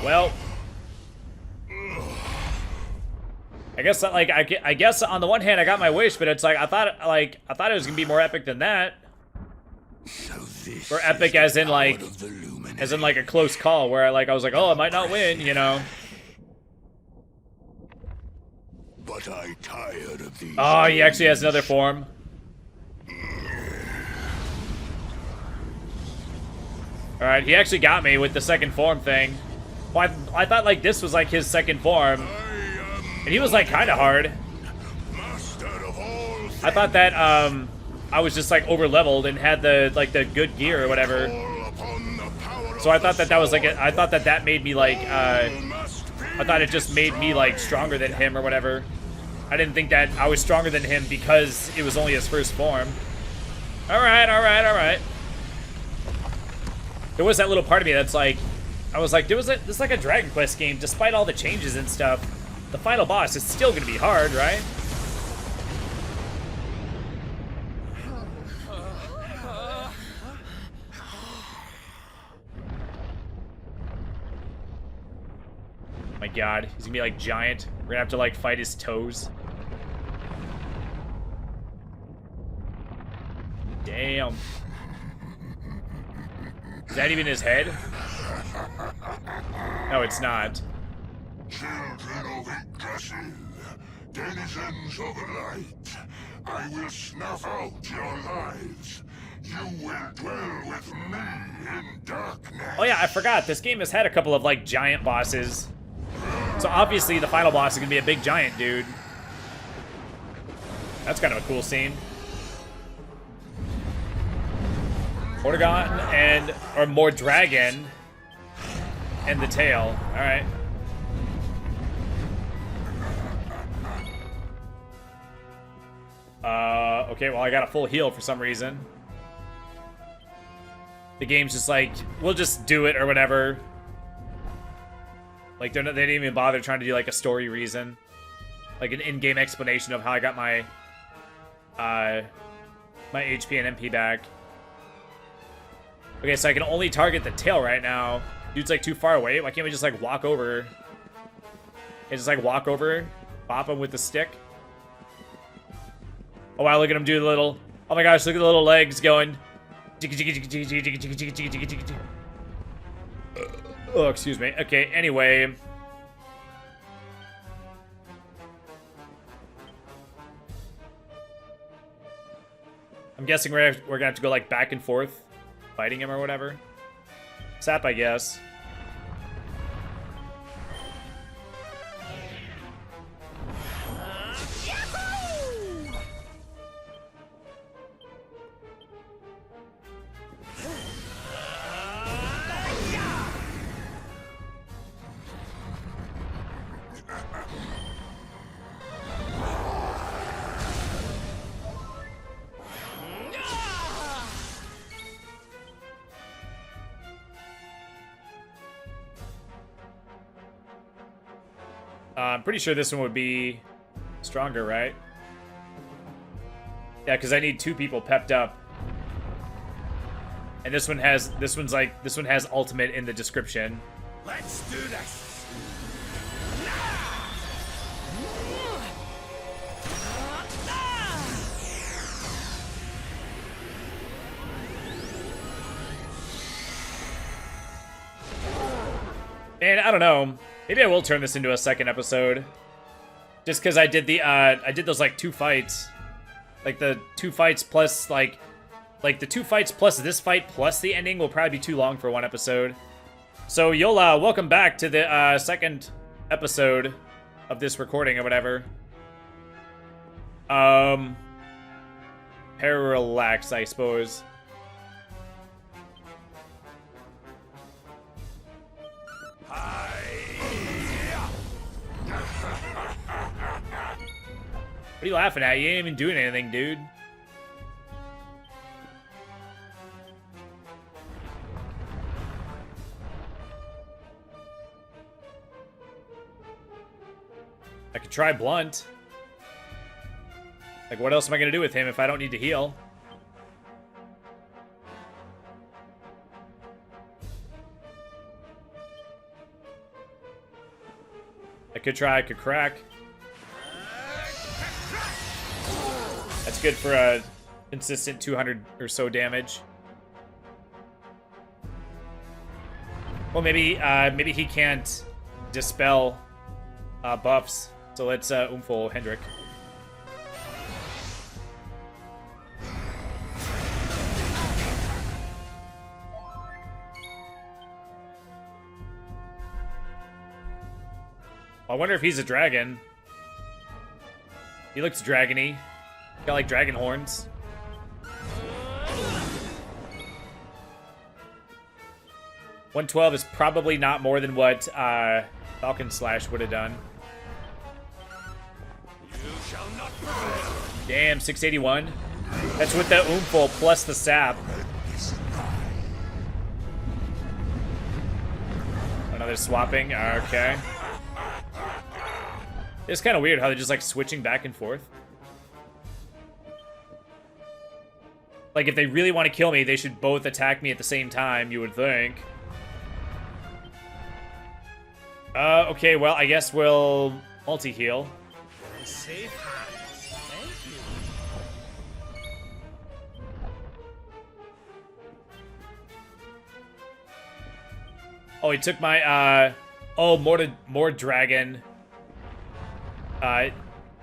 Well, I guess like I guess on the one hand I got my wish, but it's like I thought it was gonna be more epic than that. So this Or epic as in like a close call where I was like, oh, I might not win, you know. But I tired of these. Oh, he actually has another form. Alright, he actually got me with the second form thing. Well, I thought like this was like his second form. And he was like kind of hard. I thought that I was just like over leveled and had the good gear or whatever. So I thought that was like I thought that made me like I thought it just made me like stronger than him or whatever. I didn't think that I was stronger than him because it was only his first form. Alright. There was that little part of me that's like, I was like, this is like a Dragon Quest game, despite all the changes and stuff. The final boss is still gonna be hard, right? My god, he's gonna be like giant. We're gonna have to like fight his toes. Damn. Is that even his head? No, it's not. Children of Yggdrasil, denizens of light, I will snuff out your lives. You will dwell with me in darkness. Oh yeah, I forgot. This game has had a couple of like giant bosses. So obviously the final boss is gonna be a big giant dude. That's kind of a cool scene. Ortagon or more dragon and the tail. All right. Okay, well I got a full heal for some reason. The game's just like, we'll just do it or whatever. Like they didn't even bother trying to do like a story reason, like an in-game explanation of how I got my my HP and MP back. Okay, so I can only target the tail right now. Dude's like too far away. Why can't we just like walk over? And just like walk over, bop him with the stick. Oh wow, look at him do the little. Oh my gosh, look at the little legs going. Oh, excuse me. Okay, anyway. I'm guessing we're gonna have to go like back and forth, fighting him or whatever. Sap, I guess. I'm pretty sure this one would be stronger, right? Yeah, because I need 2 people pepped up. And this one has ultimate in the description. Let's do this. And I don't know. Maybe I will turn this into a second episode. Just because I did those like 2 fights. Like the 2 fights plus like the 2 fights plus this fight plus the ending will probably be too long for one episode. So you'll welcome back to the second episode of this recording or whatever. Parallax, I suppose. What are you laughing at? You ain't even doing anything, dude. I could try blunt. Like, what else am I gonna do with him if I don't need to heal? I could try, I could crack. That's good for a consistent 200 or so damage. Well, maybe he can't dispel buffs. So let's Umful Hendrik. I wonder if he's a dragon. He looks dragony. Got like dragon horns. $112 is probably not more than what Falcon Slash would have done. Damn, 681. That's with the Umful plus the sap. Another swapping. Okay. It's kind of weird how they're just like switching back and forth. Like if they really want to kill me, they should both attack me at the same time, you would think. Okay, well, I guess we'll multi-heal. Safe hands. Thank you. Oh, he took my, oh, more dragon.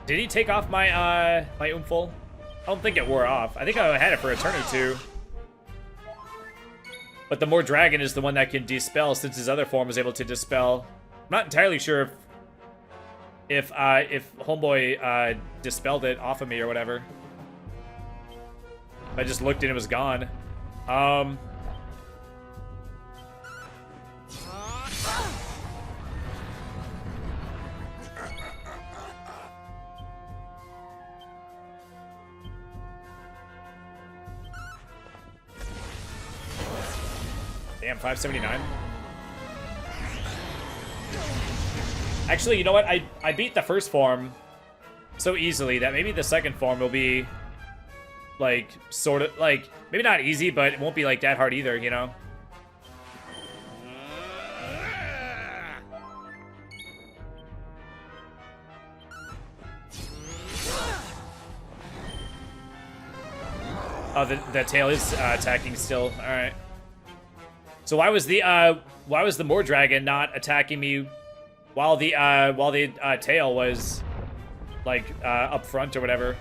Did he take off my, my Umful? I don't think it wore off. I think I had it for a turn or two. But the more dragon is the one that can dispel, since his other form was able to dispel. I'm not entirely sure if Homeboy, dispelled it off of me or whatever. I just looked and it was gone. Damn, 579. Actually, you know what? I beat the first form so easily that maybe the second form will be, like, sort of, like, maybe not easy, but it won't be, like, that hard either, you know? Oh, the tail is attacking still. All right. So why was the Moor Dragon not attacking me while the tail was like up front or whatever?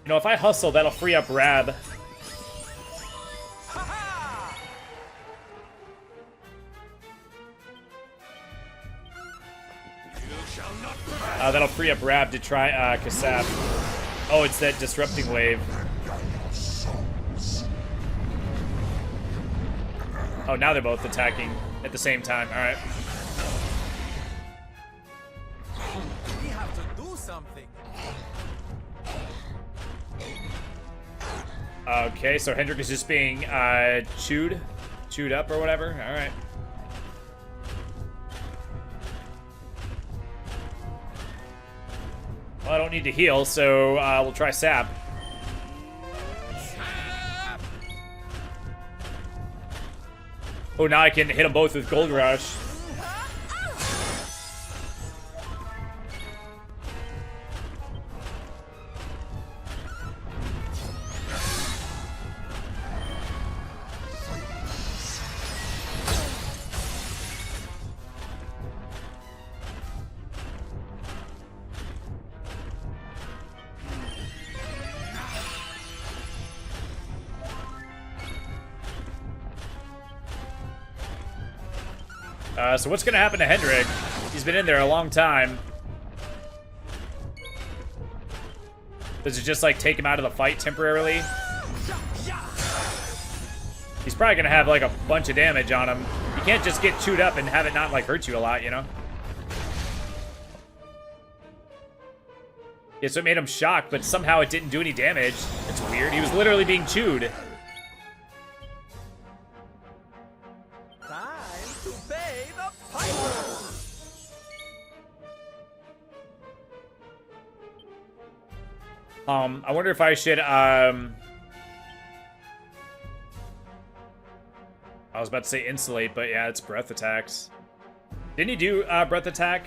You know, if I hustle, that'll free up Rab. That'll free up Rab to try Kasap. Oh, it's that disrupting wave. Oh, now they're both attacking at the same time. All right. We have to do something. Okay, so Hendrik is just being chewed up or whatever. All right. Well, I don't need to heal, so we'll try Sap. Oh, now I can hit them both with Gold Rush. So what's gonna happen to Hendrik? He's been in there a long time. Does it just like take him out of the fight temporarily? He's probably gonna have like a bunch of damage on him. You can't just get chewed up and have it not like hurt you a lot, you know? Yeah, so it made him shocked, but somehow it didn't do any damage. It's weird. He was literally being chewed. I wonder if I should, I was about to say insulate, but yeah, it's breath attacks. Didn't he do breath attack?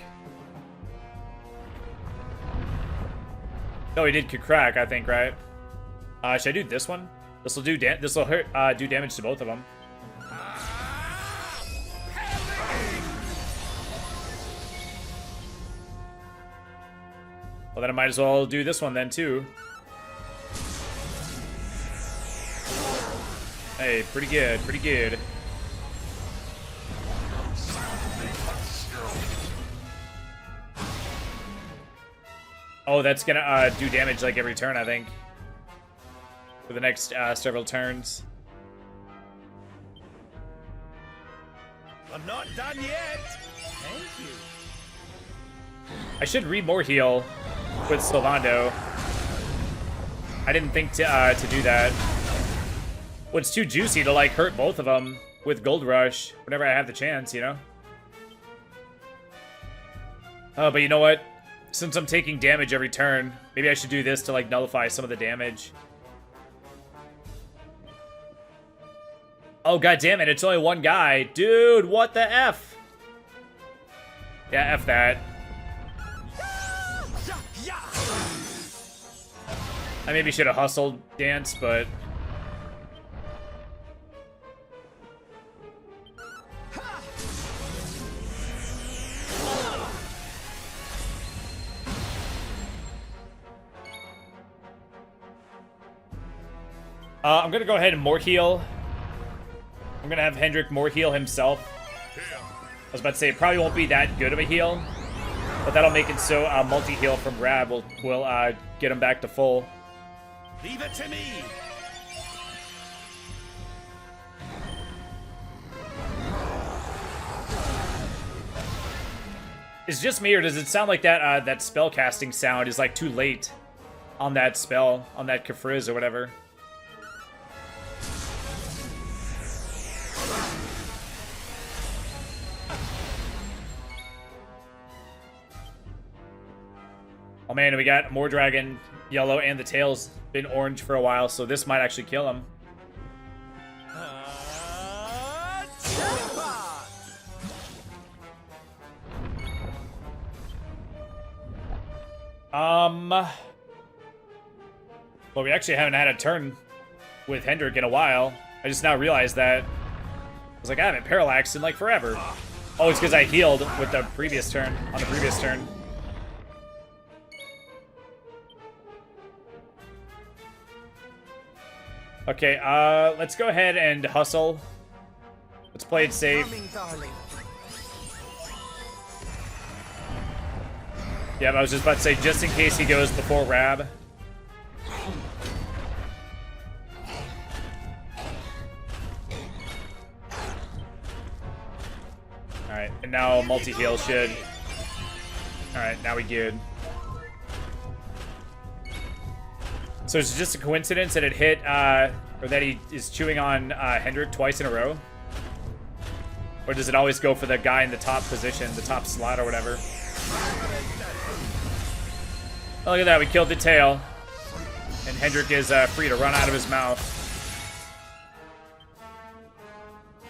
No, he did crack, I think, right? Should I do this one? This will do do damage to both of them. Well, then I might as well do this one then too. Hey, pretty good, pretty good. Oh, that's gonna do damage like every turn, I think. For the next several turns. I'm not done yet. Thank you. I should read more heal with Sylvando. I didn't think to do that. Well, it's too juicy to like hurt both of them with Gold Rush whenever I have the chance, you know? Oh, but you know what? Since I'm taking damage every turn, maybe I should do this to like nullify some of the damage. Oh, god damn it, it's only one guy. Dude, what the F? Yeah, F that. I maybe should have hustled Dance, but... I'm gonna go ahead and more heal. I'm gonna have Hendrik more heal himself. I was about to say, it probably won't be that good of a heal, but that'll make it so multi-heal from Rab will get him back to full. Leave it to me. Is it just me, or does it sound like that that spell casting sound is like too late on that spell, on that Kafriz or whatever? Oh man, we got more dragon yellow and the tail's been orange for a while, so this might actually kill him. Well, we actually haven't had a turn with Hendrik in a while. I just now realized that. I was like, I haven't parallaxed in like forever. Oh, it's because I healed with the previous turn, on the previous turn. Okay, let's go ahead and hustle. Let's play it safe. Yeah, but I was just about to say, just in case he goes before Rab. Alright, and now multi-heal should... Alright, now we good. So it's just a coincidence that it hit, or that he is chewing on Hendrik twice in a row? Or does it always go for the guy in the top position, the top slot or whatever? Oh, look at that, we killed the tail. And Hendrik is free to run out of his mouth.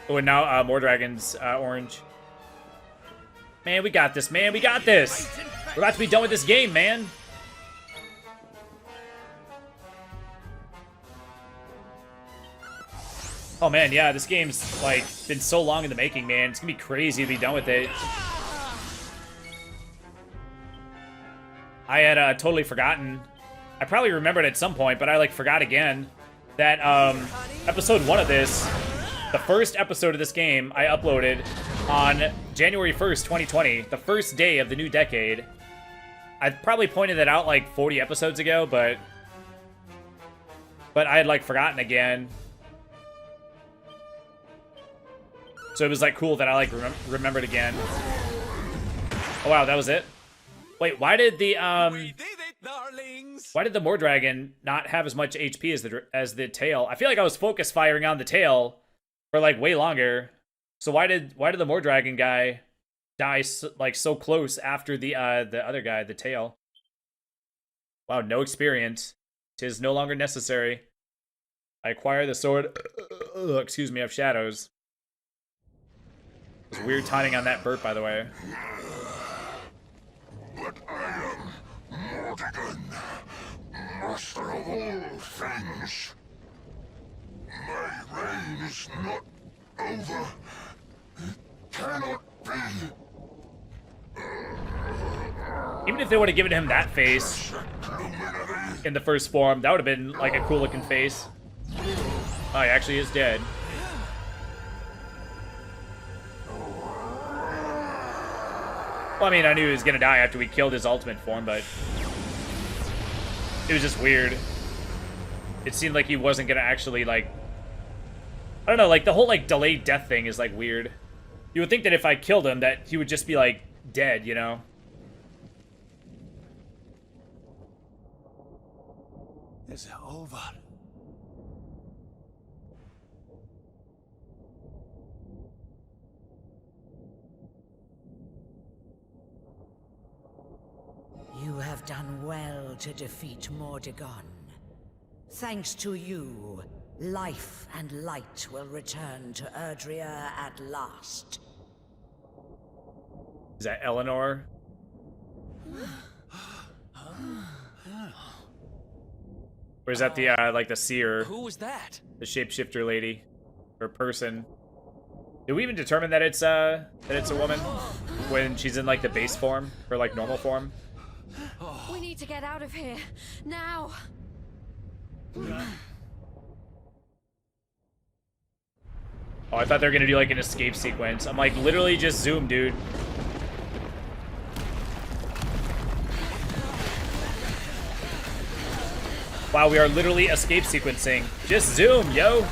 Oh, and now more dragons, orange. Man, we got this, man, we got this! We're about to be done with this game, man! Oh man, yeah, this game's like been so long in the making, man. It's gonna be crazy to be done with it. I had totally forgotten. I probably remembered at some point, but I like forgot again that episode 1 of this, the first episode of this game, I uploaded on January 1st, 2020, the first day of the new decade. I probably pointed that out like 40 episodes ago, but I had like forgotten again. So it was like cool that I like remembered again. Oh wow, that was it? Wait, why did the We did it, darlings. why did the Mordragon not have as much HP as the tail? I feel like I was focus firing on the tail for like way longer. So why did the Mordragon guy die so close after the other guy, the tail? Wow, no experience. 'Tis no longer necessary. I acquire the sword excuse me, of shadows. It's weird timing on that burp, by the way. But I am Mortigan, master of all things. My reign is not over. It cannot be. Even if they would have given him that face Luminary. in the first form, that would have been like a cool looking face. Oh, he actually is dead. Well, I mean, I knew he was gonna die after we killed his ultimate form, but it was just weird. It seemed like he wasn't gonna actually, like, I don't know, like the whole like delayed death thing is like weird. You would think that if I killed him that he would just be like dead, you know? Is it over? You have done well to defeat Mortigan. Thanks to you, life and light will return to Erdrea at last. Is that Eleanor? Or is that the, like the seer, Who was that? the shapeshifter lady? Or person? Did we even determine that it's a woman? When she's in like the base form? Or like normal form? We need to get out of here. Now. Oh, I thought they were gonna do like an escape sequence. I'm like, literally just zoom, dude. Wow, we are literally escape sequencing. Just zoom, yo.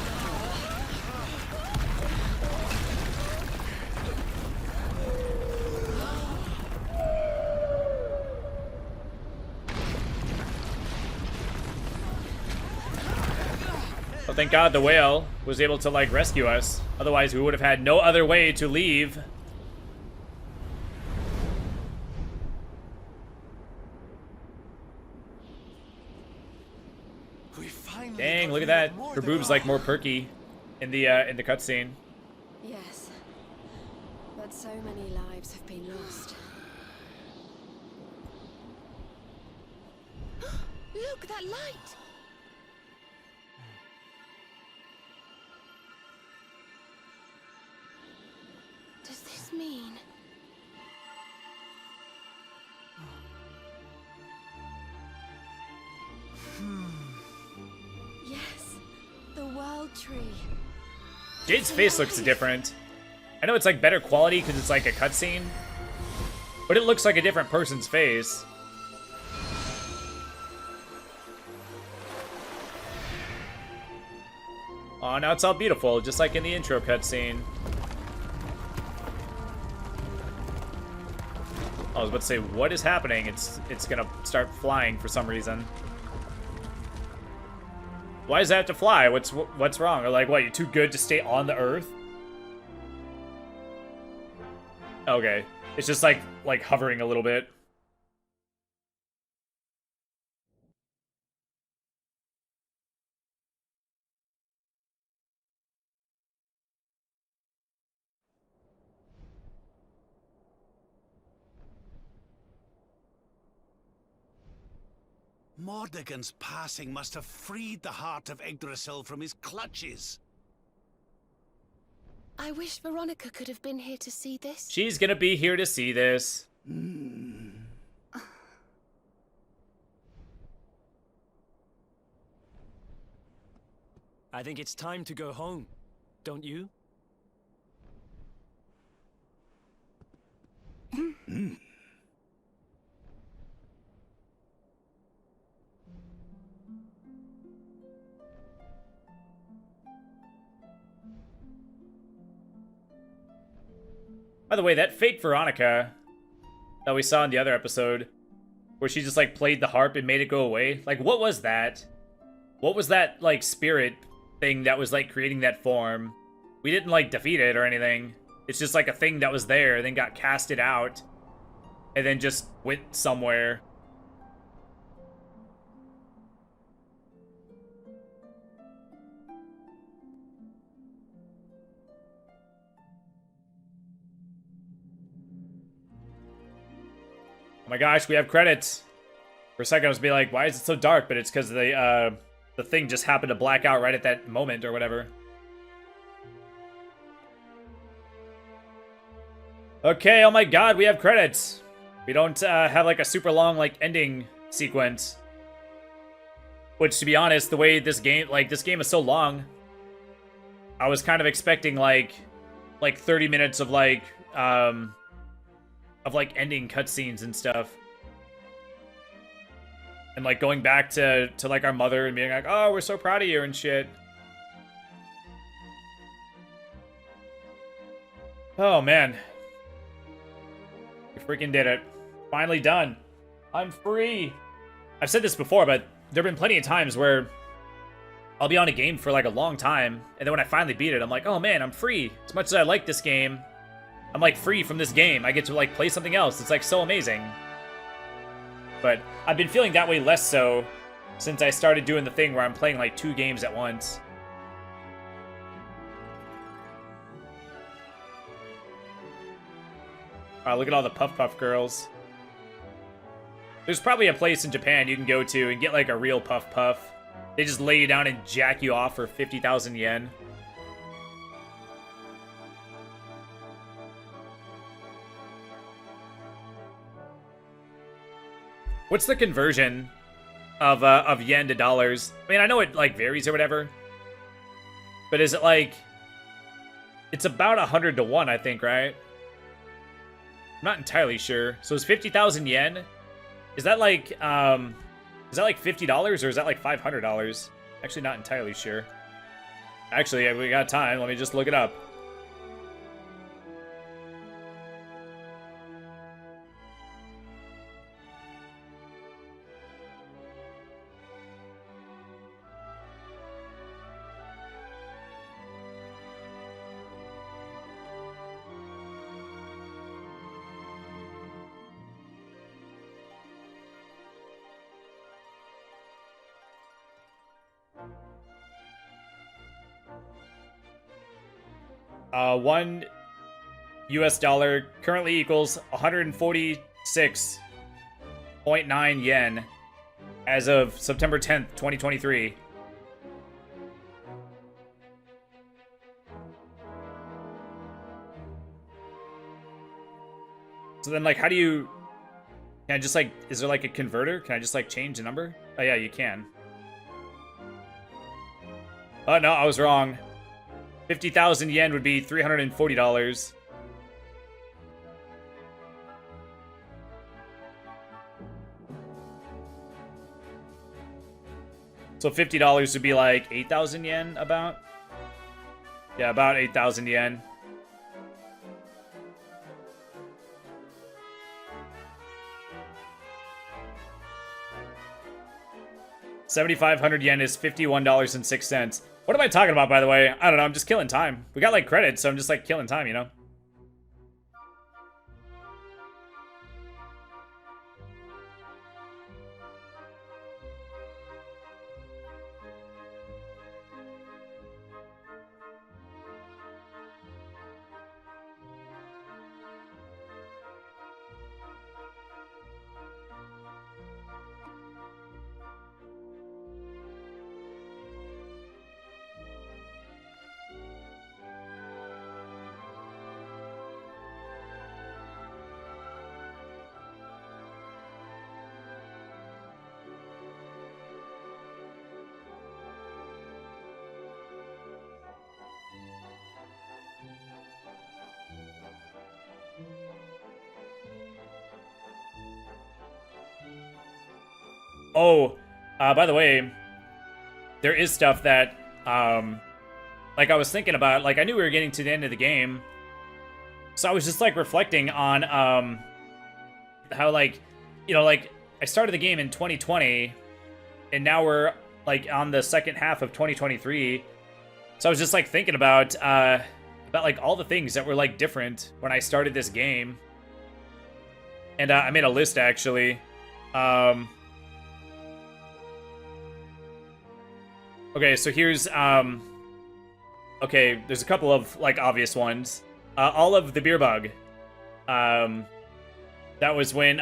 Well, thank God the whale was able to, like, rescue us. Otherwise, we would have had no other way to leave. We finally Dang, got look at rid that. of Mortigan. Her boob's, like, more perky in the cutscene. Yes. But so many lives have been lost. Look, that light! Does this mean... Yes, the world tree. Jade's face looks different. I know it's, like, better quality because it's, like, a cutscene. But it looks like a different person's face. Oh, now it's all beautiful, just like in the intro cutscene. I was about to say, what is happening? It's gonna start flying for some reason. Why does it have to fly? What's wrong? Or like, what, you're too good to stay on the Earth? Okay. It's just like hovering a little bit. Mordigan's passing must have freed the heart of Yggdrasil from his clutches. I wish Veronica could have been here to see this. She's gonna be here to see this. I think it's time to go home, don't you? By the way, that fake Veronica that we saw in the other episode, where she just like played the harp and made it go away, like what was that? What was that like spirit thing that was like creating that form? We didn't like defeat it or anything. It's just like a thing that was there, then got casted out, and then just went somewhere. my gosh, we have credits. For a second I was being like, why is it so dark? But it's because the thing just happened to black out right at that moment or whatever. Okay, oh my god, we have credits. We don't have like a super long like ending sequence. Which, to be honest, the way this game is so long, I was kind of expecting like 30 minutes of like ending cutscenes and stuff. And like going back to like our mother and being like, oh, we're so proud of you and shit. Oh man. We freaking did it. Finally done. I'm free. I've said this before, but there have been plenty of times where I'll be on a game for like a long time, and then when I finally beat it, I'm like, oh man, I'm free. As much as I like this game, I'm like free from this game. I get to like play something else. It's like so amazing. But I've been feeling that way less so since I started doing the thing where I'm playing like 2 games at once. Wow, look at all the Puff Puff girls. There's probably a place in Japan you can go to and get like a real Puff Puff. They just lay you down and jack you off for 50,000 yen. What's the conversion of yen to dollars? I mean, I know it like varies or whatever. But is it like... It's about 100 to 1, I think, right? I'm not entirely sure. So is 50,000 yen? Is that like $50 or is that like $500? Actually, not entirely sure. Actually, we got time. Let me just look it up. $1 US currently equals 146.9 yen as of September 10th, 2023. So then, like, how do you... Can I just, like... Is there, like, a converter? Can I just, like, change the number? Oh, yeah, you can. Oh, no, I was wrong. 50,000 yen would be $340. So $50 would be like 8,000 yen, about? Yeah, about 8,000 yen. $7,500 yen is $51.06. What am I talking about, by the way? I don't know, I'm just killing time. We got, like, credits, so I'm just, like, killing time, you know? Oh, by the way, there is stuff that, like, I was thinking about. Like, I knew we were getting to the end of the game, so I was just, like, reflecting on, how, like, you know, like, I started the game in 2020, and now we're, like, on the second half of 2023, so I was just, like, thinking about, like, all the things that were, like, different when I started this game, and, I made a list, actually. Okay, so here's, okay, there's a couple of, like, obvious ones. All of the beer bug. That was when,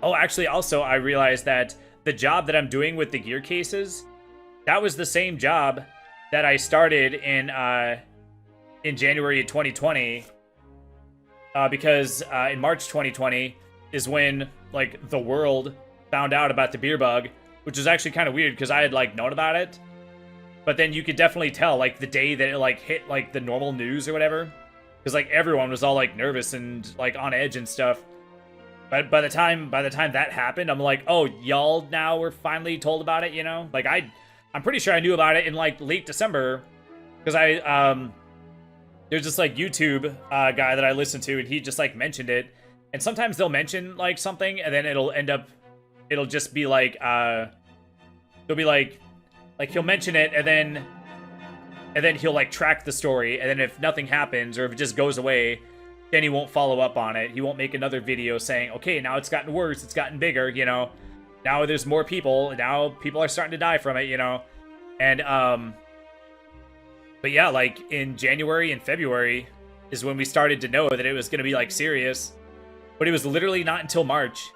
Oh, actually, also, I realized that the job that I'm doing with the gear cases, that was the same job that I started in January of 2020, because in March 2020 is when, like, the world found out about the beer bug, which is actually kind of weird because I had, like, known about it. But then you could definitely tell, like, the day that it, like, hit, like, the normal news or whatever. Because, like, everyone was all, like, nervous and, like, on edge and stuff. But by the time that happened, I'm like, oh, y'all now were finally told about it, you know? Like, I'm pretty sure I knew about it in, like, late December. Because there's this, like, YouTube guy that I listen to, and he just, like, mentioned it. And sometimes they'll mention, like, something, and then it'll just be, like, it'll be, like, he'll mention it, and then he'll, like, track the story, and then if nothing happens, or if it just goes away, then he won't follow up on it. He won't make another video saying, okay, now it's gotten worse, it's gotten bigger, you know? Now there's more people, now people are starting to die from it, you know? And, but yeah, like, in January and February is when we started to know that it was gonna be, like, serious. But it was literally not until March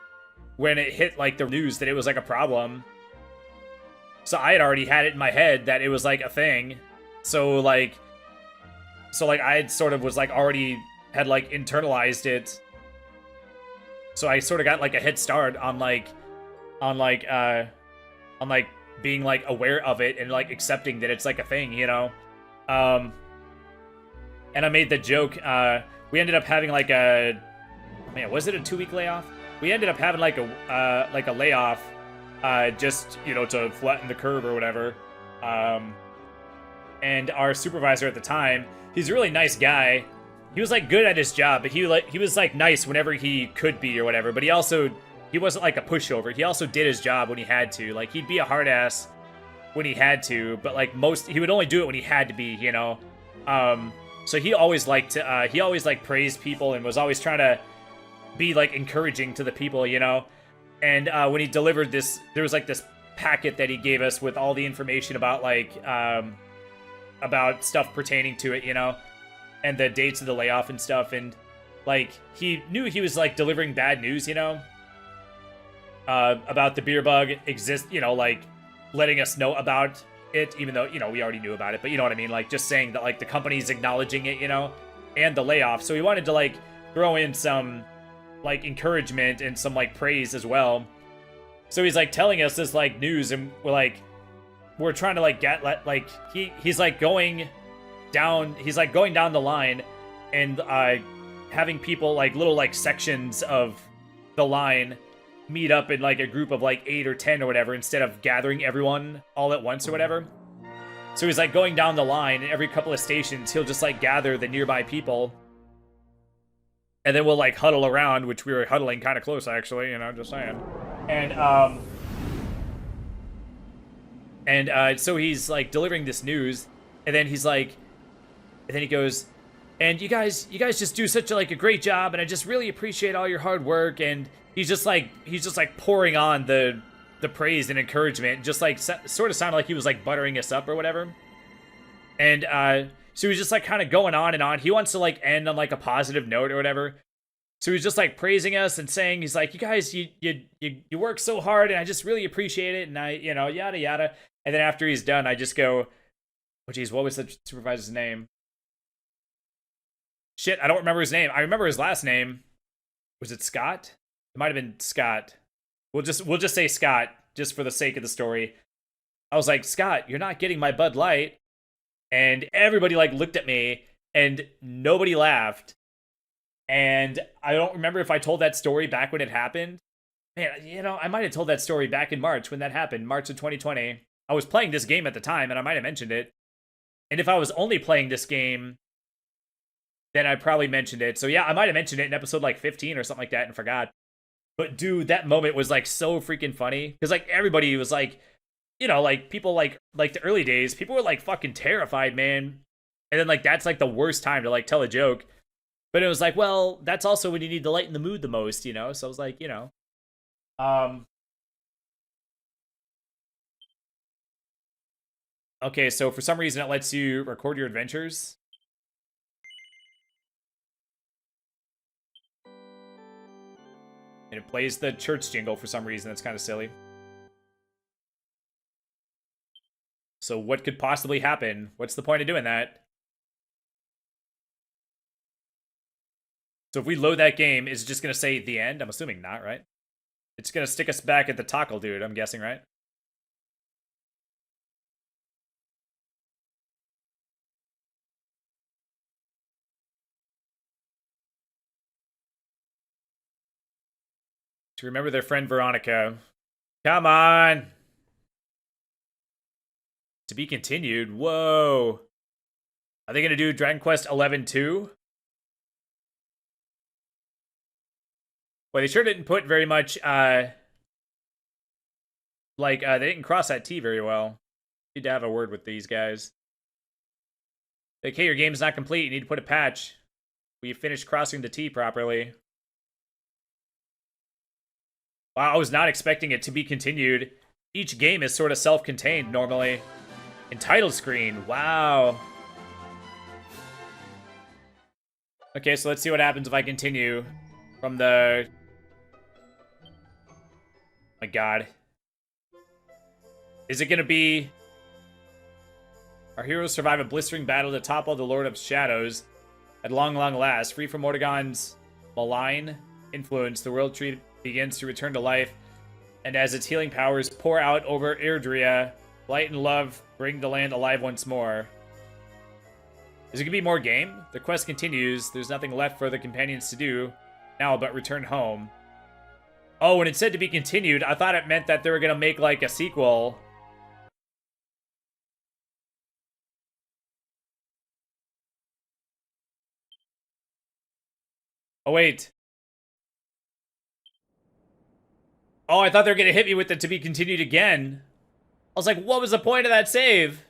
when it hit, like, the news that it was, like, a problem. So I had already had it in my head that it was, like, a thing. So, like, I had sort of was, like, already had, like, internalized it. So I sort of got, like, a head start on being, like, aware of it and, like, accepting that it's, like, a thing, you know? And I made the joke, we ended up having, like, man, was it a 2-week layoff? We ended up having, like, a layoff, just, you know, to flatten the curve or whatever. And our supervisor at the time, he's a really nice guy. He was, like, good at his job, but he was, like, nice whenever he could be or whatever. But he wasn't, like, a pushover. He also did his job when he had to. Like, he'd be a hard ass when he had to, but, like, he would only do it when he had to be, you know? So he always liked to, he always, like, praised people and was always trying to be, like, encouraging to the people, you know? And when he delivered this, there was, like, this packet that he gave us with all the information about, like, about stuff pertaining to it, you know? And the dates of the layoff and stuff, and, like, he knew he was, like, delivering bad news, you know? About the beer bug you know, like, letting us know about it, even though, you know, we already knew about it, but you know what I mean? Like, just saying that, like, the company's acknowledging it, you know? And the layoff. So he wanted to, like, throw in some, like, encouragement and some, like, praise as well. So he's, like, telling us this, like, news, and we're trying to, like, get, like, he's, like, going down the line and, having people, like, little, like, sections of the line meet up in, like, a group of, like, 8 or 10 or whatever, instead of gathering everyone all at once or whatever. So he's, like, going down the line, and every couple of stations, he'll just, like, gather the nearby people. And then we'll, like, huddle around, which we were huddling kind of close, actually, you know, just saying. And so he's, like, delivering this news, and then he's, like, and then he goes, and you guys just do such, like, a great job, and I just really appreciate all your hard work, and he's just, like, pouring on the praise and encouragement, just, like, sort of sounded like he was, like, buttering us up or whatever. And, so he's just, like, kind of going on and on. He wants to, like, end on, like, a positive note or whatever. So he's just, like, praising us and saying, he's like, you guys, you work so hard, and I just really appreciate it, and I, you know, yada, yada. And then after he's done, I just go, oh, geez, what was the supervisor's name? Shit, I don't remember his name. I remember his last name. Was it Scott? It might have been Scott. We'll just say Scott, just for the sake of the story. I was like, Scott, you're not getting my Bud Light. And everybody, like, looked at me, and nobody laughed. And I don't remember if I told that story back when it happened. Man, you know, I might have told that story back in March when that happened, March of 2020. I was playing this game at the time, and I might have mentioned it. And if I was only playing this game, then I probably mentioned it. So yeah, I might have mentioned it in episode, like, 15 or something like that and forgot. But dude, that moment was, like, so freaking funny. Because, like, everybody was, like, you know, like, people, like the early days, people were, like, fucking terrified, man. And then, like, that's, like, the worst time to, like, tell a joke. But it was like, well, that's also when you need to lighten the mood the most, you know? So I was like, you know. Okay, so for some reason it lets you record your adventures. And it plays the church jingle for some reason. That's kind of silly. So what could possibly happen? What's the point of doing that? So if we load that game, is it just going to say the end? I'm assuming not, right? It's going to stick us back at the tackle dude, I'm guessing, right? To remember their friend Veronica. Come on! To be continued. Whoa. Are they going to do Dragon Quest 11 too? Well, they sure didn't put very much, they didn't cross that T very well. Need to have a word with these guys. Like, hey, your game's not complete. You need to put a patch. We finished crossing the T properly. Wow, I was not expecting it to be continued. Each game is sort of self-contained normally. And title screen, wow. Okay, so let's see what happens if I continue from the... My god. Is it gonna be... Our heroes survive a blistering battle to topple the Lord of Shadows. At long last, free from Mordegon's malign influence, the world tree begins to return to life, and as its healing powers pour out over Erdrea, light and love bring the land alive once more. Is it gonna be more game? The quest continues. There's nothing left for the companions to do now but return home. Oh, when it said to be continued, I thought it meant that they were gonna make, like, a sequel. Oh, wait. Oh, I thought they were gonna hit me with the to be continued again. I was like, what was the point of that save?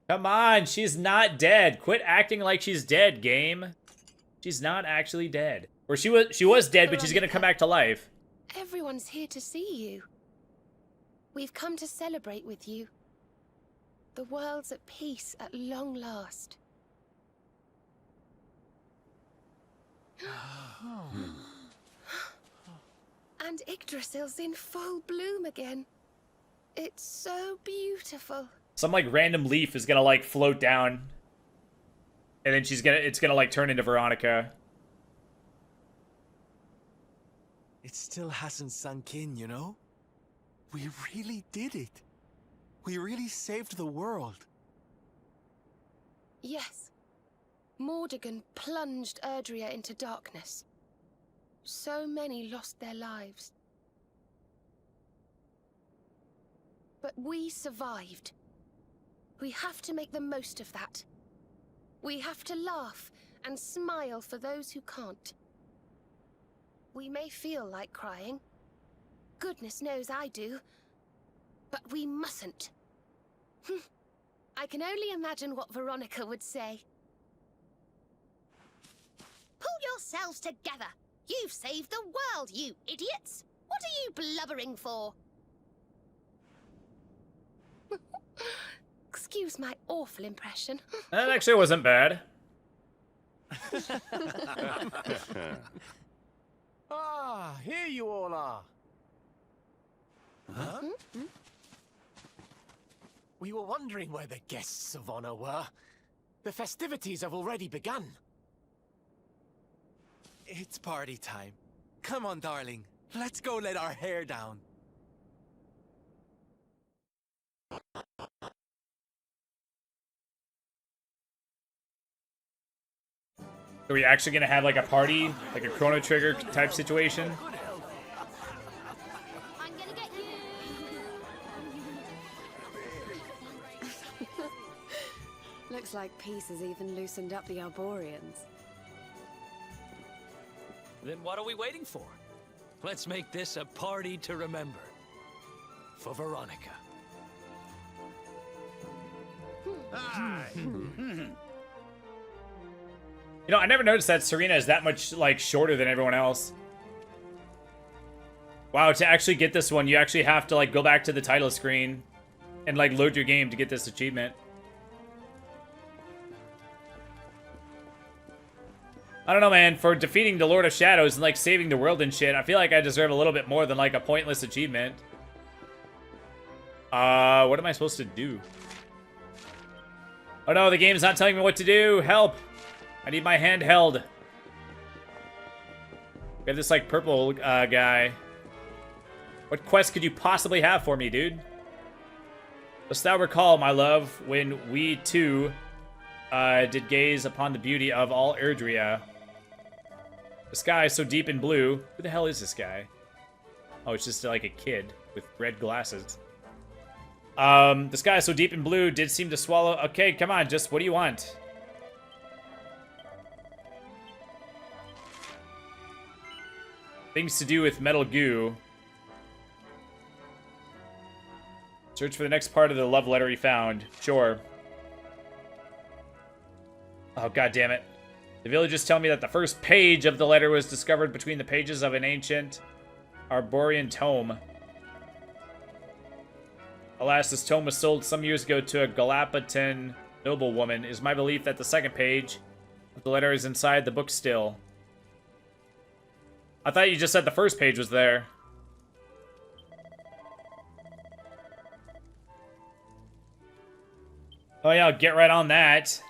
Come on, she's not dead. Quit acting like she's dead, game. She's not actually dead. Or she was dead, but she's gonna come back to life. Everyone's here to see you. We've come to celebrate with you. The world's at peace at long last. And Yggdrasil's in full bloom again. It's so beautiful. Some, like, random leaf is gonna, like, float down. And then it's gonna, like, turn into Veronica. It still hasn't sunk in, you know? We really did it. We really saved the world. Yes. Mordegon plunged Erdrea into darkness. So many lost their lives. But we survived. We have to make the most of that. We have to laugh and smile for those who can't. We may feel like crying. Goodness knows I do. But we mustn't. I can only imagine what Veronica would say. Pull yourselves together! You've saved the world, you idiots! What are you blubbering for? Excuse my awful impression. That actually wasn't bad. Ah, here you all are. Huh? We were wondering where the guests of honor were. The festivities have already begun. It's party time. Come on, darling. Let's go let our hair down. Are we actually gonna have, like, a party? Like a Chrono Trigger type situation? I'm gonna get you! Looks like peace has even loosened up the Arboreans. Then what are we waiting for? Let's make this a party to remember. For Veronica. You know, I never noticed that Serena is that much, like, shorter than everyone else. Wow, to actually get this one, you actually have to, like, go back to the title screen. and like load your game to get this achievement. I don't know, man. For defeating the Lord of Shadows and like saving the world and shit, I feel like I deserve a little bit more than like a pointless achievement. What am I supposed to do? Oh no, the game's not telling me what to do. Help! I need my hand held. We have this like purple guy. What quest could you possibly have for me, dude? Dost thou recall, my love, when we too did gaze upon the beauty of all Erdrea? The sky so deep in blue. Who the hell is this guy? Oh, it's just like a kid with red glasses. The sky so deep in blue did seem to swallow. Okay, come on, just what do you want? Things to do with metal goo. Search for the next part of the love letter he found. Sure. Oh, god damn it. The villagers tell me that the first page of the letter was discovered between the pages of an ancient Arborian tome. Alas, this tome was sold some years ago to a Galapatan noblewoman. It is my belief that the second page of the letter is inside the book still. I thought you just said the first page was there. Oh yeah, I'll get right on that.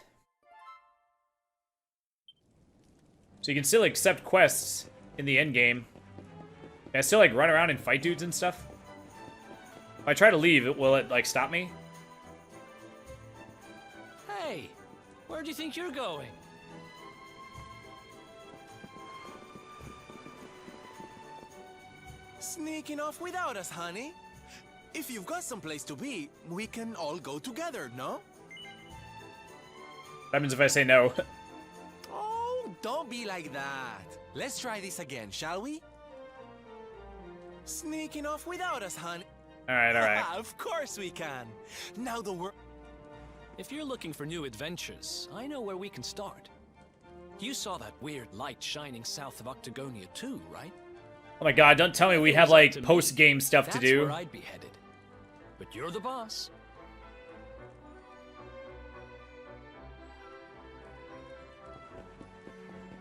So you can still accept quests in the endgame. Can I still like run around and fight dudes and stuff? If I try to leave, will it like stop me? Hey, where do you think you're going? Sneaking off without us, honey. If you've got someplace to be, we can all go together, no? That means if I say no. Oh, don't be like that. Let's try this again, shall we? Sneaking off without us, honey. Alright, alright. Of course we can. Now the world... If you're looking for new adventures, I know where we can start. You saw that weird light shining south of Octagonia too, right? Oh my god, don't tell me we have like post-game stuff to do. That's where I'd be headed. But you're the boss.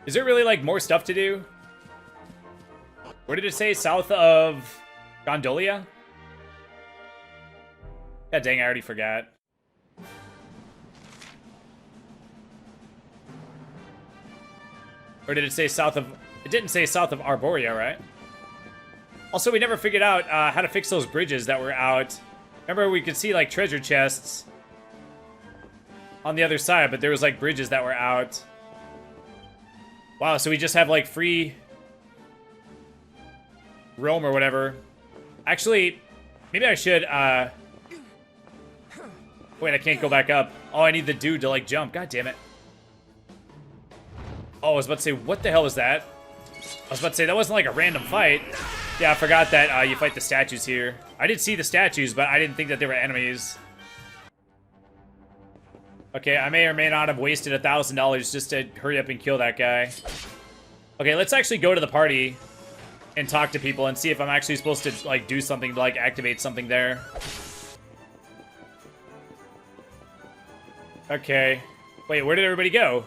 Is there really like more stuff to do? Where did it say? South of Gondolia? God dang, I already forgot. Or did it say south of... It didn't say south of Arborea, right? Also, we never figured out how to fix those bridges that were out. Remember, we could see, like, treasure chests on the other side, but there was, like, bridges that were out. Wow, so we just have, like, free roam or whatever. Actually, maybe I should, wait, I can't go back up. Oh, I need the dude to, like, jump. God damn it. Oh, I was about to say, what the hell was that? I was about to say, that wasn't, like, a random fight. Yeah, I forgot that you fight the statues here. I did see the statues, but I didn't think that they were enemies. Okay, I may or may not have wasted $1,000 just to hurry up and kill that guy. Okay, let's actually go to the party and talk to people and see if I'm actually supposed to, like, do something to, like, activate something there. Okay. Wait, where did everybody go?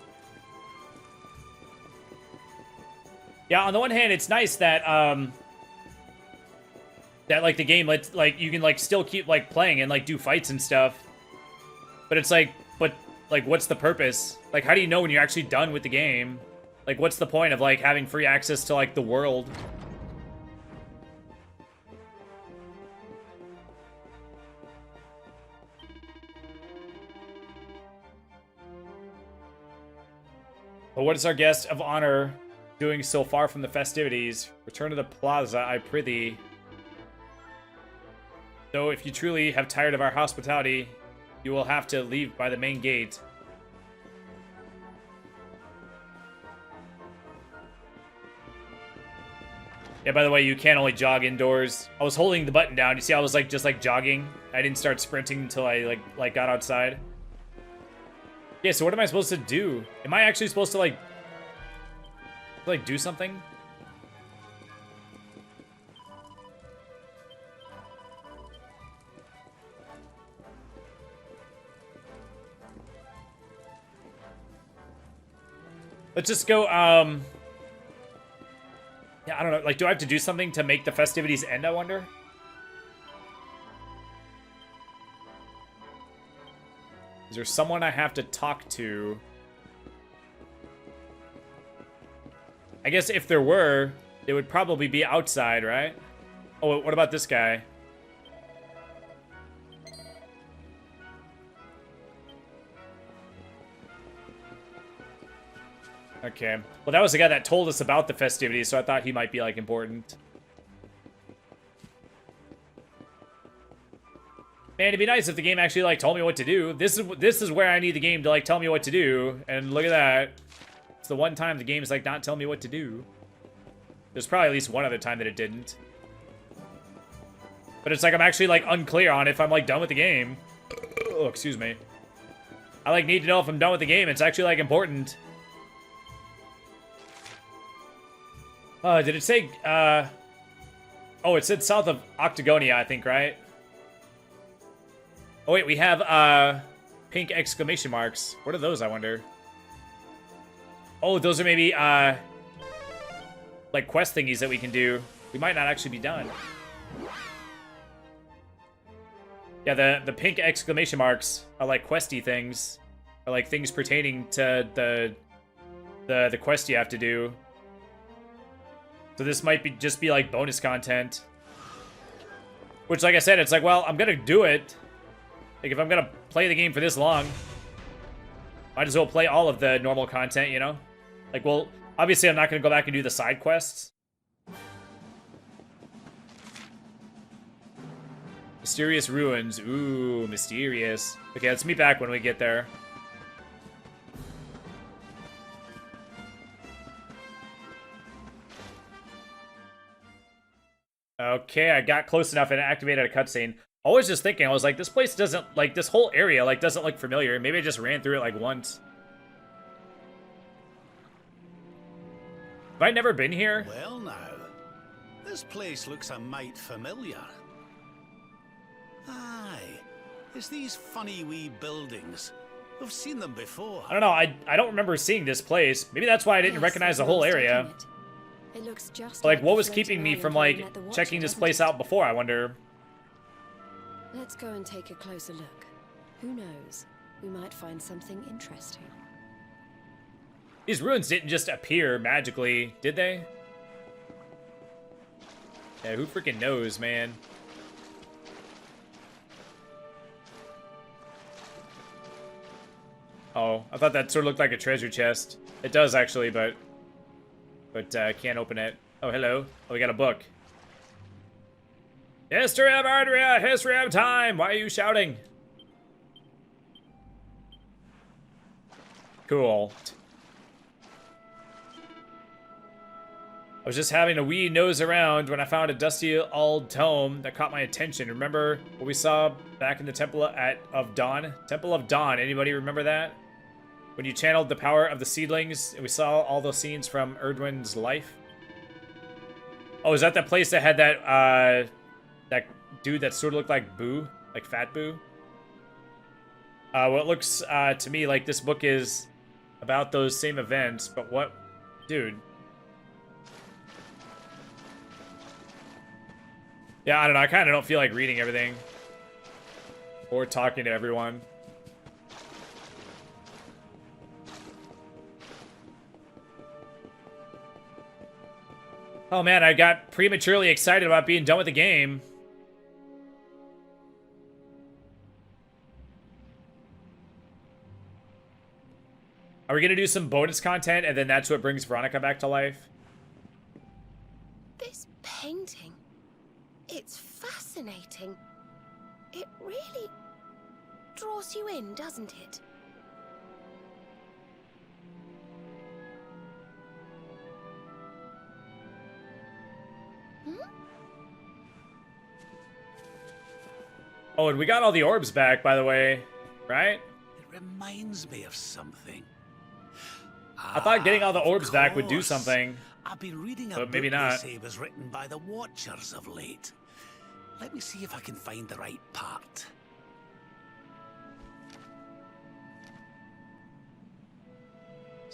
Yeah, on the one hand, it's nice that, that, like, the game lets, like, you can, like, still keep, like, playing and, like, do fights and stuff. But it's like, but, like, what's the purpose? Like, how do you know when you're actually done with the game? Like, what's the point of, like, having free access to, like, the world? But what is our guest of honor doing so far from the festivities? Return to the plaza, I prithee. So if you truly have tired of our hospitality, you will have to leave by the main gate. Yeah, by the way, you can't only jog indoors. I was holding the button down. You see, I was like just like jogging. I didn't start sprinting until I like got outside. Yeah, so what am I supposed to do? Am I actually supposed to like do something? Let's just go, yeah, I don't know. Like, do I have to do something to make the festivities end, I wonder? Is there someone I have to talk to? I guess if there were, it would probably be outside, right? Oh, what about this guy? Okay. Well, that was the guy that told us about the festivities, so I thought he might be, like, important. Man, it'd be nice if the game actually, like, told me what to do. This is where I need the game to, like, tell me what to do. And look at that. It's the one time the game's, like, not telling me what to do. There's probably at least one other time that it didn't. But it's like I'm actually, like, unclear on if I'm, like, done with the game. Oh, excuse me. I, like, need to know if I'm done with the game. It's actually, like, important. Did it say, oh, it said south of Octagonia, I think, right? Oh, wait, we have, pink exclamation marks. What are those, I wonder? Oh, those are maybe, like, quest thingies that we can do. We might not actually be done. Yeah, the pink exclamation marks are, like, questy things. Or, like, things pertaining to the quest you have to do. So this might be just be like bonus content. Which, like I said, it's like, well, I'm gonna do it. Like, if I'm gonna play the game for this long, might as well play all of the normal content, you know? Like, well, obviously I'm not gonna go back and do the side quests. Mysterious ruins. Ooh, mysterious. Okay, let's meet back when we get there. Okay, I got close enough and activated a cutscene. I was just thinking, I was like, this place doesn't, like, this whole area, like, doesn't look familiar. Maybe I just ran through it, like, once. Have I never been here? Well, now, this place looks a mite familiar. Aye, it's these funny wee buildings. We've seen them before. I don't know, I don't remember seeing this place. Maybe that's why I didn't recognize the whole area. It looks just like what was keeping me from, like, checking this place out before, I wonder? Let's go and take a closer look. Who knows? We might find something interesting. These ruins didn't just appear magically, did they? Yeah, who freaking knows, man? Oh, I thought that sort of looked like a treasure chest. It does, actually, but can't open it. Oh, hello. Oh, we got a book. History of Ardria! History of time! Why are you shouting? Cool. I was just having a wee nose around when I found a dusty old tome that caught my attention. Remember what we saw back in the Temple of Dawn? Temple of Dawn. Anybody remember that? When you channeled the power of the seedlings, and we saw all those scenes from Erdwin's life. Oh, is that the place that had that that dude that sort of looked like Boo, like Fat Boo? Well, it looks to me like this book is about those same events, but what, dude? Yeah, I don't know. I kind of don't feel like reading everything or talking to everyone. Oh man, I got prematurely excited about being done with the game. Are we gonna do some bonus content and then that's what brings Veronica back to life? This painting, it's fascinating. It really draws you in, doesn't it? Oh, and we got all the orbs back, by the way, right? It reminds me of something. I thought getting all the orbs back would do something. I've been reading a but maybe book not. they say was written by the Watchers of late. Let me see if I can find the right part.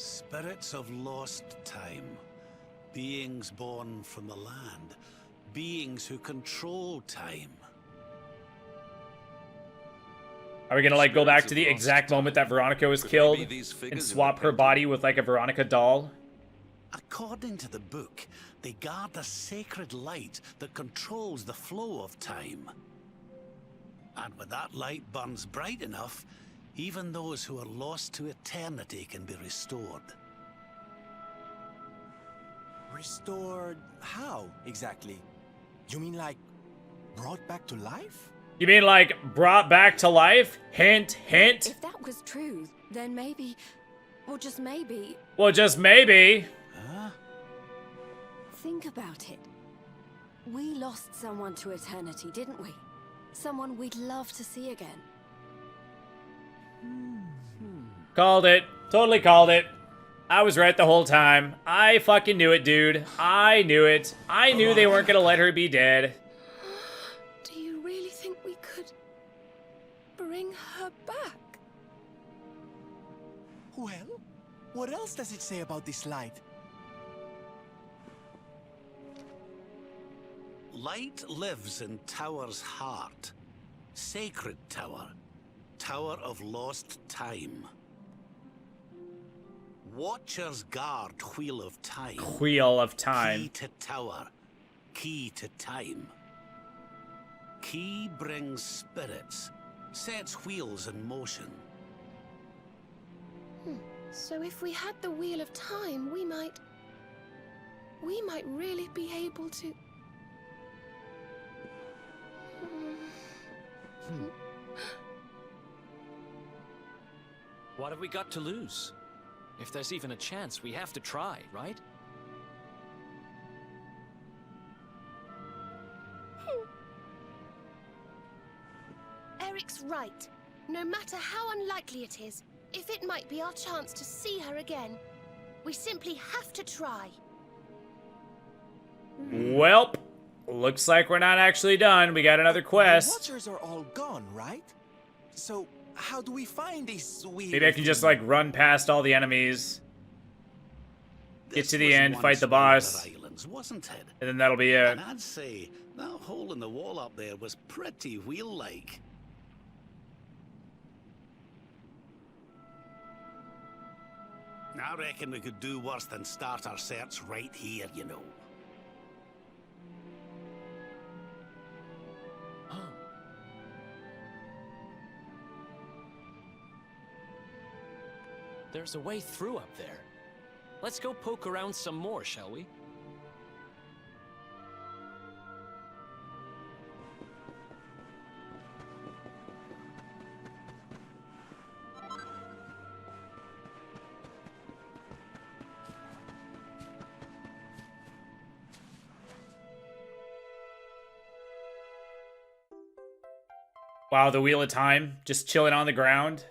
Spirits of lost time. Beings born from the land. Beings who control time. Are we gonna like go back to the exact moment that Veronica was killed and swap her body with like a Veronica doll? According to the book, they guard a sacred light that controls the flow of time. And when that light burns bright enough, even those who are lost to eternity can be restored. Restored how, exactly? You mean like brought back to life? You mean like brought back to life? Hint, hint. If that was true, then maybe, or just maybe... Well, just maybe. Huh? Think about it. We lost someone to eternity, didn't we? Someone we'd love to see again. Called it. Totally called it. I was right the whole time. I fucking knew it, dude. I knew it. I knew they weren't gonna let her be dead. Do you really think we could bring her back? Well, what else does it say about this light? Light lives in Tower's heart. Sacred Tower. Tower of lost time. Watchers guard Wheel of Time. Wheel of Time. Key to Tower. Key to time. Key brings spirits. Sets wheels in motion. So if we had the Wheel of Time, we might really be able to... What have we got to lose? If there's even a chance, we have to try, right? Eric's right. No matter how unlikely it is, if it might be our chance to see her again, we simply have to try. Welp. Looks like we're not actually done. We got another The quest. Watchers are all gone, right? So, how do we find these weird... Maybe I can just like run past all the enemies. Get to the end, fight the boss. Islands, wasn't it? And then that'll be it. And I'd say that hole in the wall up there was pretty wheel-like. I reckon we could do worse than start our search right here, you know. There's a way through up there. Let's go poke around some more, shall we? Wow, the Wheel of Time. Just chilling on the ground.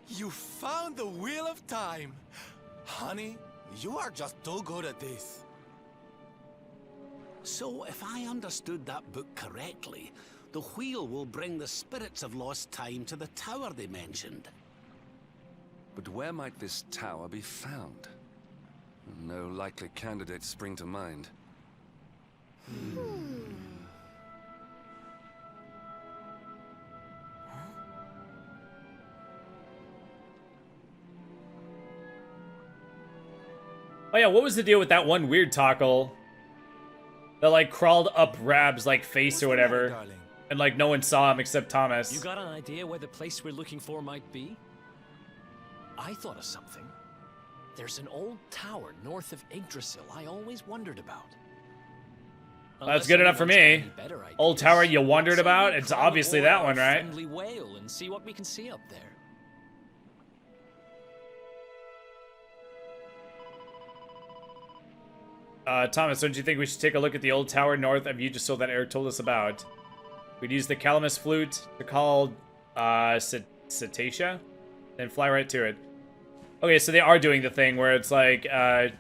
You found the Wheel of Time! Honey, you are just too good at this. So, if I understood that book correctly, the wheel will bring the spirits of lost time to the tower they mentioned. But where might this tower be found? No likely candidates spring to mind. Oh yeah, what was the deal with that one weird tackle that like crawled up Rab's like face or whatever, Darling? and like no one saw him except Thomas? You got an idea where the place we're looking for might be? I thought of something. There's an old tower north of Yggdrasil I always wondered about. That's good enough for me. Old tower you wondered about? It's obviously that one, right? Friendly whale and see what we can see up there. Thomas, don't you think we should take a look at the old tower north of Yggdrasil that Eric told us about? We'd use the Calamus flute to call Cetacea, then fly right to it. Okay, so they are doing the thing where it's like, where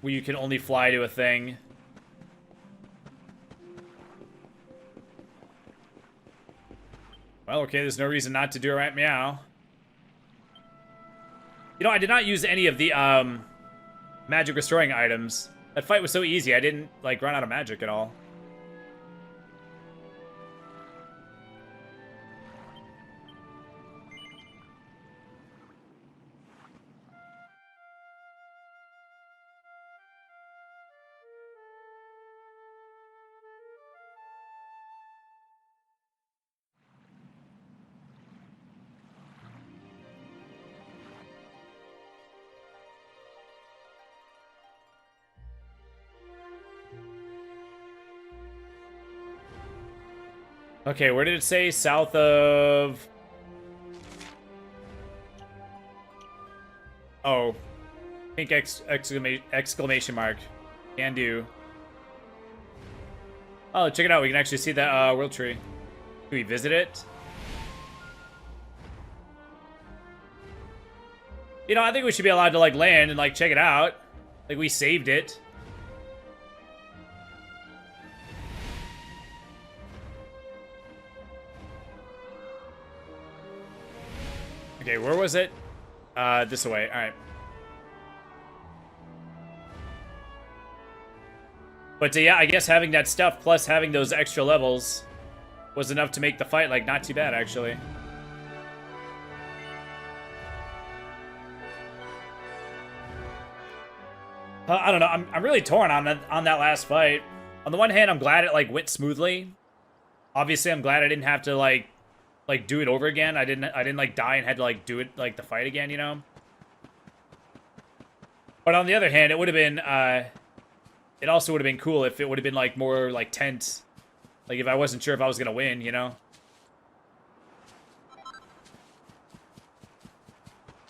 you can only fly to a thing. Well, okay, there's no reason not to do it right meow. You know, I did not use any of the magic restoring items. That fight was so easy, I didn't like run out of magic at all. Okay, where did it say? South of... Oh. Pink exclamation mark. Can do. Oh, check it out. We can actually see that world tree. Can we visit it? You know, I think we should be allowed to, like, land and, like, check it out. Like, we saved it. Okay, where was it? This way. Alright. But yeah, I guess having that stuff plus having those extra levels was enough to make the fight, like, not too bad, actually. I don't know. I'm really torn on that last fight. On the one hand, I'm glad it, like, went smoothly. Obviously, I'm glad I didn't have to, like do it over again. I didn't like die and had to like do it like the fight again, you know. But on the other hand, it would have been it also would have been cool if it would have been like more like tense, like if I wasn't sure if I was gonna win, you know.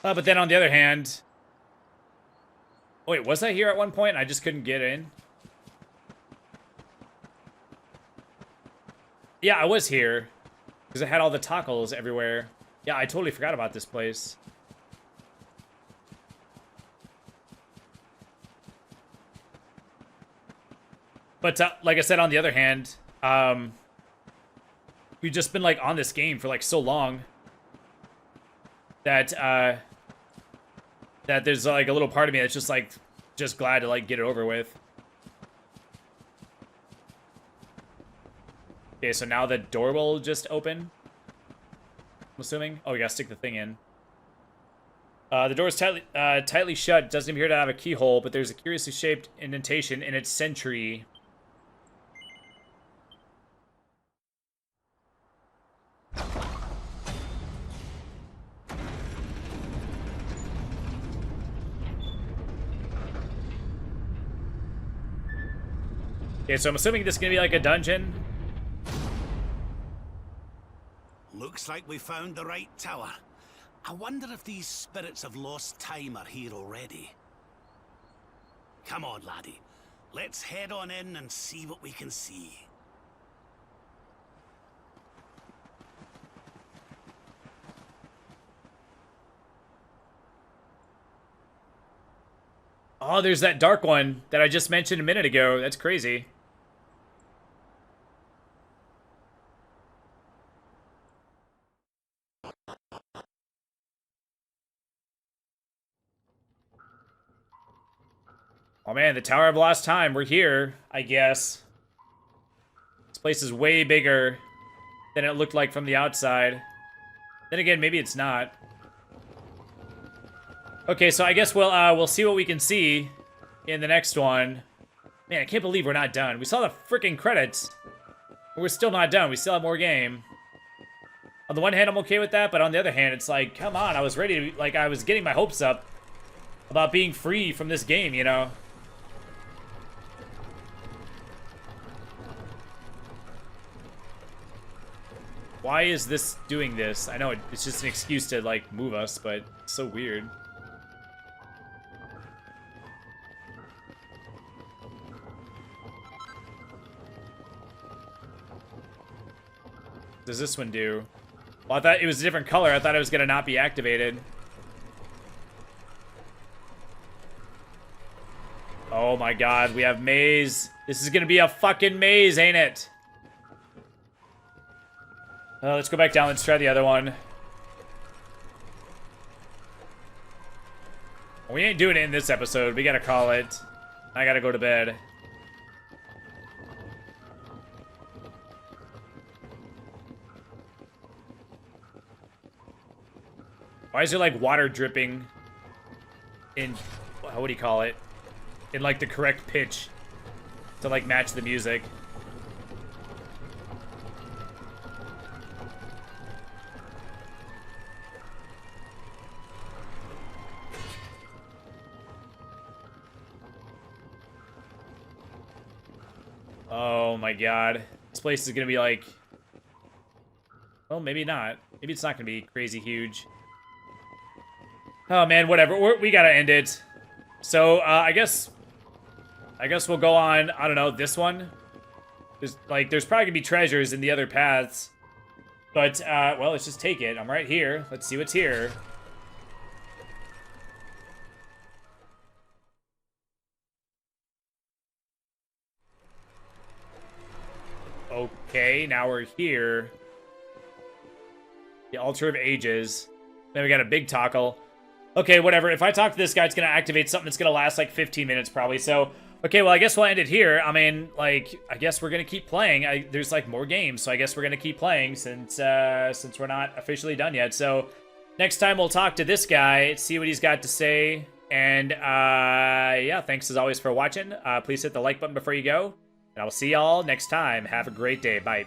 But then on the other hand, wait, was I here at one point? I just couldn't get in. Yeah, I was here. Because it had all the tacos everywhere. Yeah, I totally forgot about this place. But like I said, on the other hand, we've just been like on this game for like so long that that there's like a little part of me that's just like glad to like get it over with. Okay, so now the door will just open. I'm assuming. Oh, we gotta stick the thing in. The door is tightly shut. Doesn't appear to have a keyhole, but there's a curiously shaped indentation in its sentry. Okay, so I'm assuming this is gonna be like a dungeon. Looks like we found the right tower. I wonder if these spirits of lost time are here already. Come on, laddie. Let's head on in and see what we can see. Oh, there's that dark one that I just mentioned a minute ago. That's crazy. Oh man, the Tower of Lost Time. We're here, I guess. This place is way bigger than it looked like from the outside. Then again, maybe it's not. Okay, so I guess we'll see what we can see in the next one. Man, I can't believe we're not done. We saw the freaking credits. We're still not done. We still have more game. On the one hand, I'm okay with that, but on the other hand, it's like, come on, I was ready to, like, I was getting my hopes up about being free from this game, you know? Why is this doing this? I know it's just an excuse to, like, move us, but it's so weird. What does this one do? Well, I thought it was a different color. I thought it was gonna not be activated. Oh my god, we have maze. This is gonna be a fucking maze, ain't it? Let's go back down. Let's try the other one. We ain't doing it in this episode. We gotta call it. I gotta go to bed. Why is there like water dripping in, what do you call it? In like the correct pitch to like match the music. Oh my god. This place is gonna be like... Well, maybe not. Maybe it's not gonna be crazy huge. Oh man, whatever. We gotta end it. So, I guess we'll go on, I don't know, this one? There's probably gonna be treasures in the other paths. But, well, let's just take it. I'm right here. Let's see what's here. Okay, now we're here. The Altar of Ages. Then we got a big toggle. Okay, whatever. If I talk to this guy, it's going to activate something that's going to last like 15 minutes probably. So, okay, well, I guess we'll end it here. I mean, like, I guess we're going to keep playing. There's like more games, so I guess we're going to keep playing since we're not officially done yet. So, next time we'll talk to this guy, see what he's got to say. And, yeah, thanks as always for watching. Please hit the like button before you go. And I will see y'all next time. Have a great day. Bye.